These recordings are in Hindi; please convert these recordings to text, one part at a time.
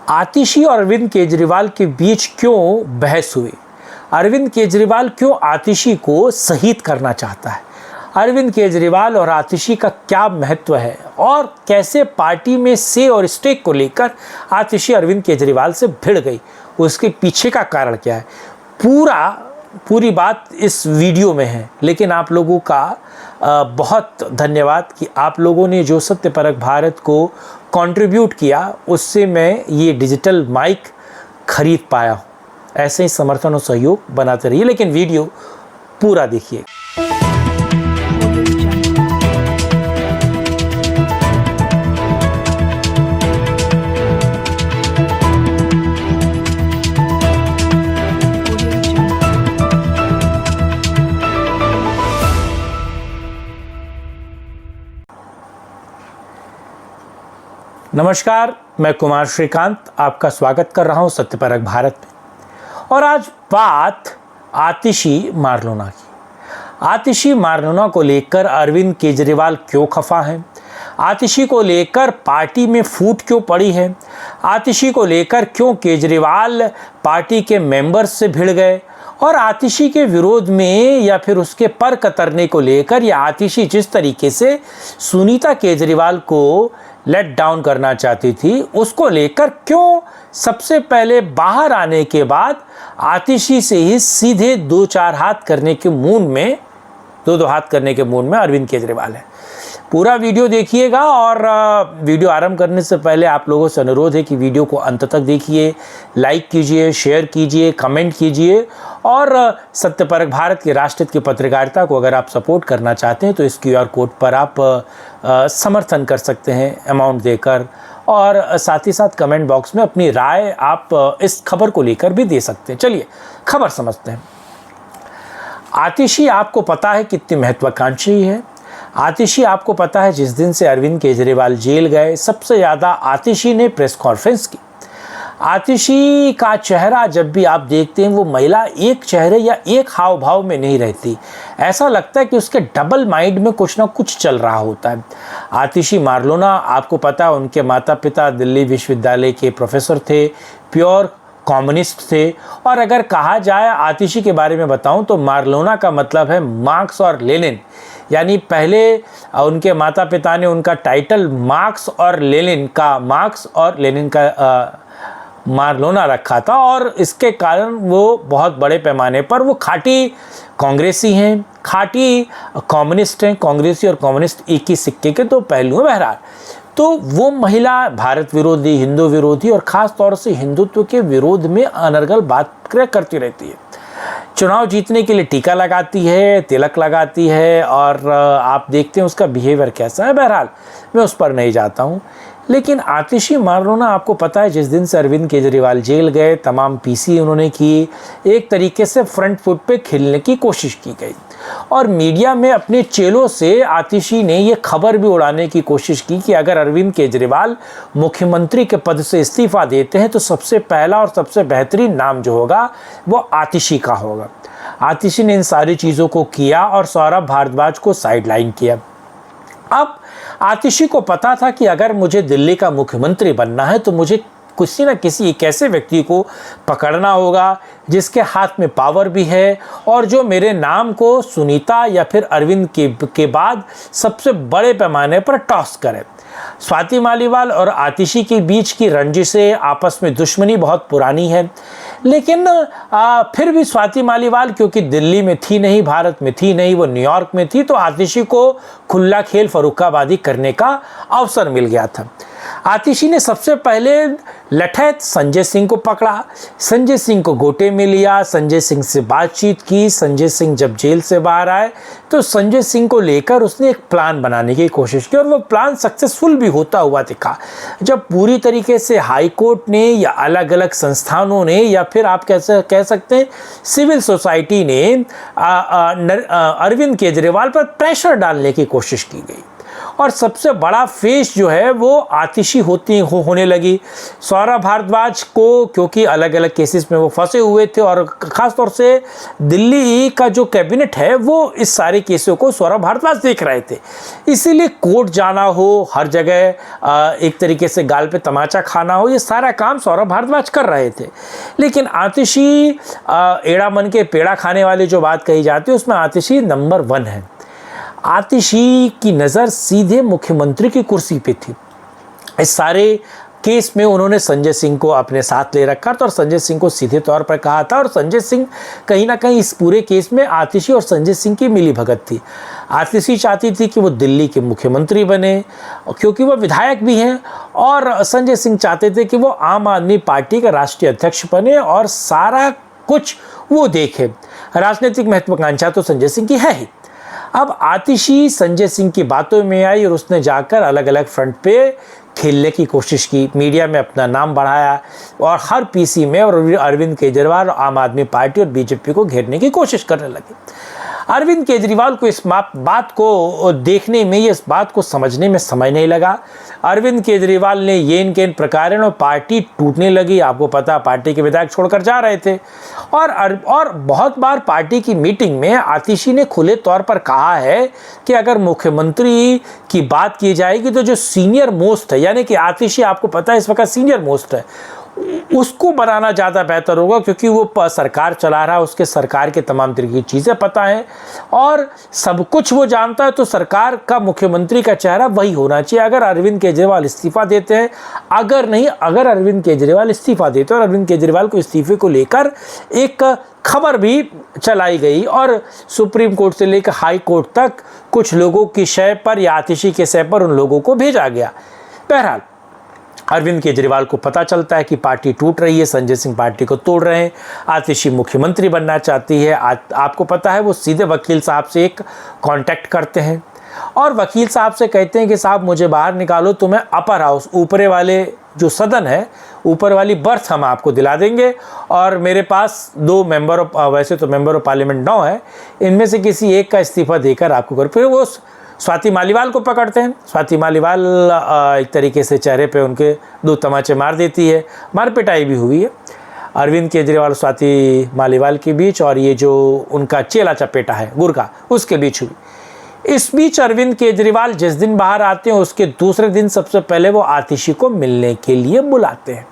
आतिशी और अरविंद केजरीवाल के बीच क्यों बहस हुई? अरविंद केजरीवाल क्यों आतिशी को शहीद करना चाहता है? अरविंद केजरीवाल और आतिशी का क्या महत्व है और कैसे पार्टी में से और स्टेक को लेकर आतिशी अरविंद केजरीवाल से भिड़ गई, उसके पीछे का कारण क्या है? पूरी बात इस वीडियो में है। लेकिन आप लोगों का बहुत धन्यवाद कि आप लोगों ने जो सत्यपरक भारत को कंट्रीब्यूट किया, उससे मैं ये डिजिटल माइक खरीद पाया हूँ। ऐसे ही समर्थन और सहयोग बनाते रहिए, लेकिन वीडियो पूरा देखिए। नमस्कार, मैं कुमार श्रीकांत आपका स्वागत कर रहा हूं सत्यपरक भारत में। और आज बात आतिशी मारलोना की। आतिशी मारलोना को लेकर अरविंद केजरीवाल क्यों खफा हैं? आतिशी को लेकर पार्टी में फूट क्यों पड़ी है? आतिशी को लेकर क्यों केजरीवाल पार्टी के मेंबर्स से भिड़ गए? और आतिशी के विरोध में या फिर उसके पर कतरने को लेकर, या आतिशी जिस तरीके से सुनीता केजरीवाल को लेट डाउन करना चाहती थी, उसको लेकर क्यों सबसे पहले बाहर आने के बाद आतिशी से ही सीधे दो हाथ करने के मूड में अरविंद केजरीवाल है? पूरा वीडियो देखिएगा। और वीडियो आरंभ करने से पहले आप लोगों से अनुरोध है कि वीडियो को अंत तक देखिए, लाइक कीजिए, शेयर कीजिए, कमेंट कीजिए। और सत्यपरक भारत के राष्ट्रहित की पत्रकारिता को अगर आप सपोर्ट करना चाहते हैं तो इस QR कोड पर आप समर्थन कर सकते हैं अमाउंट देकर। और साथ ही साथ कमेंट बॉक्स में अपनी राय आप इस खबर को लेकर भी दे सकते हैं। चलिए खबर समझते हैं। आतिशी आपको पता है कितनी महत्वाकांक्षी है। आतिशी आपको पता है जिस दिन से अरविंद केजरीवाल जेल गए, सबसे ज़्यादा आतिशी ने प्रेस कॉन्फ्रेंस की। आतिशी का चेहरा जब भी आप देखते हैं, वो महिला एक चेहरे या एक हाव भाव में नहीं रहती। ऐसा लगता है कि उसके डबल माइंड में कुछ ना कुछ चल रहा होता है। आतिशी मारलोना आपको पता है, उनके माता पिता दिल्ली विश्वविद्यालय के प्रोफेसर थे, प्योर कम्युनिस्ट थे। और अगर कहा जाए आतिशी के बारे में बताऊं तो मारलोना का मतलब है मार्क्स और लेनिन। यानी पहले उनके माता पिता ने उनका टाइटल मार्क्स और लेनिन का मारलोना रखा था। और इसके कारण वो बहुत बड़े पैमाने पर वो खाटी कांग्रेसी हैं, खाटी कम्युनिस्ट हैं। कांग्रेसी और कम्युनिस्ट एक ही सिक्के के दो पहलू हैं। बहरहाल तो वो महिला भारत विरोधी, हिंदू विरोधी और ख़ास तौर से हिंदुत्व के विरोध में अनर्गल बात करती रहती है। चुनाव जीतने के लिए टीका लगाती है, तिलक लगाती है, और आप देखते हैं उसका बिहेवियर कैसा है। बहरहाल मैं उस पर नहीं जाता हूँ। लेकिन आतिशी मारलोना आपको पता है जिस दिन से अरविंद केजरीवाल जेल गए, तमाम PC उन्होंने की, एक तरीके से फ्रंट फुट पे खेलने की कोशिश की गई। और मीडिया में अपने चेलों से आतिशी ने ये खबर भी उड़ाने की कोशिश की कि अगर अरविंद केजरीवाल मुख्यमंत्री के पद से इस्तीफा देते हैं तो सबसे पहला और सबसे बेहतरीन नाम जो होगा वो आतिशी का होगा। आतिशी ने इन सारी चीज़ों को किया और सौरभ भारद्वाज को साइडलाइन किया। अब आतिशी को पता था कि अगर मुझे दिल्ली का मुख्यमंत्री बनना है तो मुझे किसी न किसी एक ऐसे व्यक्ति को पकड़ना होगा जिसके हाथ में पावर भी है और जो मेरे नाम को सुनीता या फिर अरविंद के बाद सबसे बड़े पैमाने पर टॉस करे। स्वाति मालीवाल और आतिशी के बीच की रंजिशें, आपस में दुश्मनी बहुत पुरानी है। लेकिन फिर भी स्वाति मालीवाल क्योंकि दिल्ली में थी नहीं, भारत में थी नहीं, वो न्यूयॉर्क में थी, तो आतिशी को खुला खेल फर्रुखाबादी करने का अवसर मिल गया था। आतिशी ने सबसे पहले लठैत संजय सिंह को पकड़ा, संजय सिंह को गोटे में लिया, संजय सिंह से बातचीत की। संजय सिंह जब जेल से बाहर आए तो संजय सिंह को लेकर उसने एक प्लान बनाने की कोशिश की और वो प्लान सक्सेसफुल भी होता हुआ दिखा। जब पूरी तरीके से हाई कोर्ट ने या अलग अलग संस्थानों ने या फिर आप कैसे कह सकते हैं सिविल सोसाइटी ने अरविंद केजरीवाल पर प्रेशर डालने की कोशिश की गई और सबसे बड़ा फेस जो है वो आतिशी होने लगी। सौरभ भारद्वाज को, क्योंकि अलग अलग केसेस में वो फंसे हुए थे और ख़ास तौर से दिल्ली का जो कैबिनेट है वो इस सारे केसों को सौरभ भारद्वाज देख रहे थे, इसीलिए कोर्ट जाना हो, हर जगह एक तरीके से गाल पे तमाचा खाना हो, ये सारा काम सौरभ भारद्वाज कर रहे थे। लेकिन आतिशी एड़ा मन के पेड़ा खाने वाली जो बात कही जाती है उसमें आतिशी नंबर 1 है। आतिशी की नज़र सीधे मुख्यमंत्री की कुर्सी पे थी। इस सारे केस में उन्होंने संजय सिंह को अपने साथ ले रखा था और संजय सिंह को सीधे तौर पर कहा था, और संजय सिंह कहीं ना कहीं इस पूरे केस में आतिशी और संजय सिंह की मिली भगत थी। आतिशी चाहती थी कि वो दिल्ली के मुख्यमंत्री बने क्योंकि वो विधायक भी हैं, और संजय सिंह चाहते थे कि वो आम आदमी पार्टी का राष्ट्रीय अध्यक्ष बने और सारा कुछ वो देखे। राजनीतिक महत्वाकांक्षा तो संजय सिंह की है ही। अब आतिशी संजय सिंह की बातों में आई और उसने जाकर अलग अलग फ्रंट पे खेलने की कोशिश की, मीडिया में अपना नाम बढ़ाया और हर पीसी में और अरविंद केजरीवाल, आम आदमी पार्टी और बीजेपी को घेरने की कोशिश करने लगे। अरविंद केजरीवाल को इस बात को देखने में, इस बात को समझने में समय नहीं लगा। अरविंद केजरीवाल ने ये इनके इन प्रकारण और पार्टी टूटने लगी। आपको पता, पार्टी के विधायक छोड़कर जा रहे थे और बहुत बार पार्टी की मीटिंग में आतिशी ने खुले तौर पर कहा है कि अगर मुख्यमंत्री की बात की जाएगी तो जो सीनियर मोस्ट है, यानी कि आतिशी आपको पता है इस वक्त सीनियर मोस्ट है, उसको बनाना ज़्यादा बेहतर होगा क्योंकि वो सरकार चला रहा है, उसके सरकार के तमाम तरह की चीज़ें पता हैं और सब कुछ वो जानता है, तो सरकार का मुख्यमंत्री का चेहरा वही होना चाहिए। अगर अरविंद केजरीवाल इस्तीफा देते हैं, अगर अरविंद केजरीवाल इस्तीफा देते हैं, और अरविंद केजरीवाल को इस्तीफे को लेकर एक खबर भी चलाई गई और सुप्रीम कोर्ट से लेकर हाई कोर्ट तक कुछ लोगों की शय पर या आतिशी के शय पर उन लोगों को भेजा गया। बहरहाल अरविंद केजरीवाल को पता चलता है कि पार्टी टूट रही है, संजय सिंह पार्टी को तोड़ रहे हैं, आतिशी मुख्यमंत्री बनना चाहती है। आपको पता है वो सीधे वकील साहब से एक कांटेक्ट करते हैं और वकील साहब से कहते हैं कि साहब मुझे बाहर निकालो, तो मैं अपर हाउस, ऊपरे वाले जो सदन है, ऊपर वाली बर्थ हम आपको दिला देंगे और मेरे पास 2 मेंबर ऑफ, वैसे तो मेंबर ऑफ पार्लियामेंट 9 है, इनमें से किसी एक का इस्तीफा देकर आपको कर। फिर वो स्वाति मालीवाल को पकड़ते हैं। स्वाति मालीवाल एक तरीके से चेहरे पे उनके 2 तमाचे मार देती है, मार पिटाई भी हुई है अरविंद केजरीवाल स्वाति मालीवाल के बीच, और ये जो उनका चेला चपेटा है गुरका, उसके बीच हुई। इस बीच अरविंद केजरीवाल जिस दिन बाहर आते हैं उसके दूसरे दिन सबसे पहले वो आतिशी को मिलने के लिए बुलाते हैं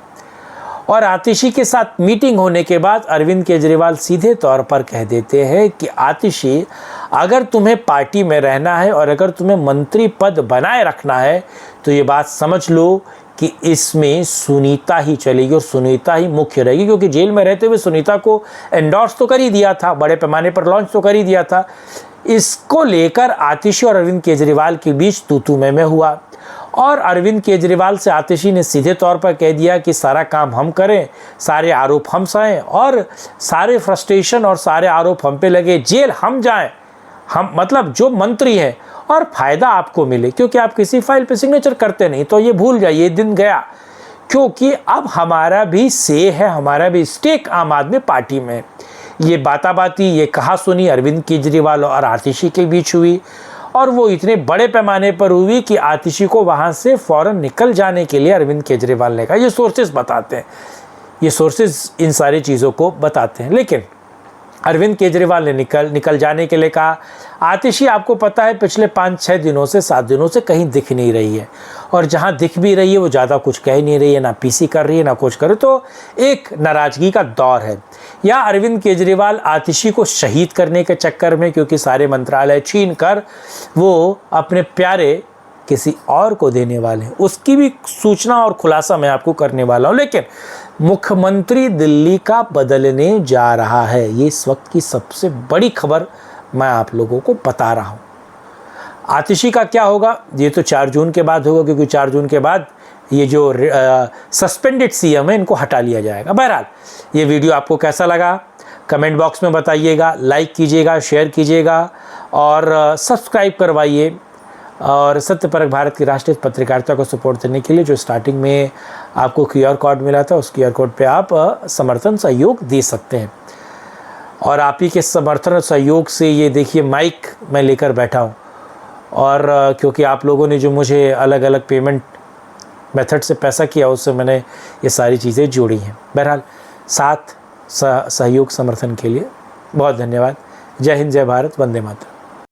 और आतिशी के साथ मीटिंग होने के बाद अरविंद केजरीवाल सीधे तौर पर कह देते हैं कि आतिशी, अगर तुम्हें पार्टी में रहना है और अगर तुम्हें मंत्री पद बनाए रखना है तो ये बात समझ लो कि इसमें सुनीता ही चलेगी और सुनीता ही मुख्य रहेगी, क्योंकि जेल में रहते हुए सुनीता को एंडोर्स तो कर ही दिया था, बड़े पैमाने पर लॉन्च तो कर ही दिया था। इसको लेकर आतिशी और अरविंद केजरीवाल के बीच तू-तू मैं हुआ और अरविंद केजरीवाल से आतिशी ने सीधे तौर पर कह दिया कि सारा काम हम करें, सारे आरोप हम सहें और सारे फ्रस्ट्रेशन और सारे आरोप हम पे लगे, जेल हम जाएं, हम मतलब जो मंत्री हैं, और फ़ायदा आपको मिले क्योंकि आप किसी फाइल पे सिग्नेचर करते नहीं, तो ये भूल जाइए, दिन गया, क्योंकि अब हमारा भी से है, हमारा भी स्टेक आम आदमी पार्टी में। ये बाताबाती, ये कहा सुनी अरविंद केजरीवाल और आतिशी के बीच हुई और वो इतने बड़े पैमाने पर हुई कि आतिशी को वहाँ से फ़ौरन निकल जाने के लिए अरविंद केजरीवाल ने कहा। ये सोर्सेज बताते हैं, ये सोर्सेज इन सारी चीज़ों को बताते हैं। लेकिन अरविंद केजरीवाल ने निकल जाने के लिए कहा। आतिशी आपको पता है पिछले 5-6 दिनों से 7 दिनों से कहीं दिख नहीं रही है और जहाँ दिख भी रही है वो ज़्यादा कुछ कह नहीं रही है, ना पीसी कर रही है ना कुछ करे, तो एक नाराज़गी का दौर है। या अरविंद केजरीवाल आतिशी को शहीद करने के चक्कर में, क्योंकि सारे मंत्रालय छीन कर वो अपने प्यारे किसी और को देने वाले हैं, उसकी भी सूचना और खुलासा मैं आपको करने वाला हूँ। लेकिन मुख्यमंत्री दिल्ली का बदलने जा रहा है, ये इस वक्त की सबसे बड़ी खबर मैं आप लोगों को बता रहा हूँ। आतिशी का क्या होगा ये तो 4 जून के बाद होगा, क्योंकि 4 जून के बाद ये जो सस्पेंडेड सीएम है इनको हटा लिया जाएगा। बहरहाल ये वीडियो आपको कैसा लगा कमेंट बॉक्स में बताइएगा, लाइक कीजिएगा, शेयर कीजिएगा और सब्सक्राइब करवाइए। और सत्यपरक भारत की राष्ट्रीय पत्रकारिता को सपोर्ट देने के लिए जो स्टार्टिंग में आपको QR कोड मिला था, उस QR कोड पे आप समर्थन सहयोग दे सकते हैं। और आप ही के समर्थन और सहयोग से ये देखिए माइक मैं लेकर बैठा हूँ और क्योंकि आप लोगों ने जो मुझे अलग अलग पेमेंट मेथड से पैसा किया, उससे मैंने ये सारी चीज़ें जोड़ी हैं। बहरहाल साथ सहयोग समर्थन के लिए बहुत धन्यवाद। जय हिंद, जय भारत, वंदे मातरम।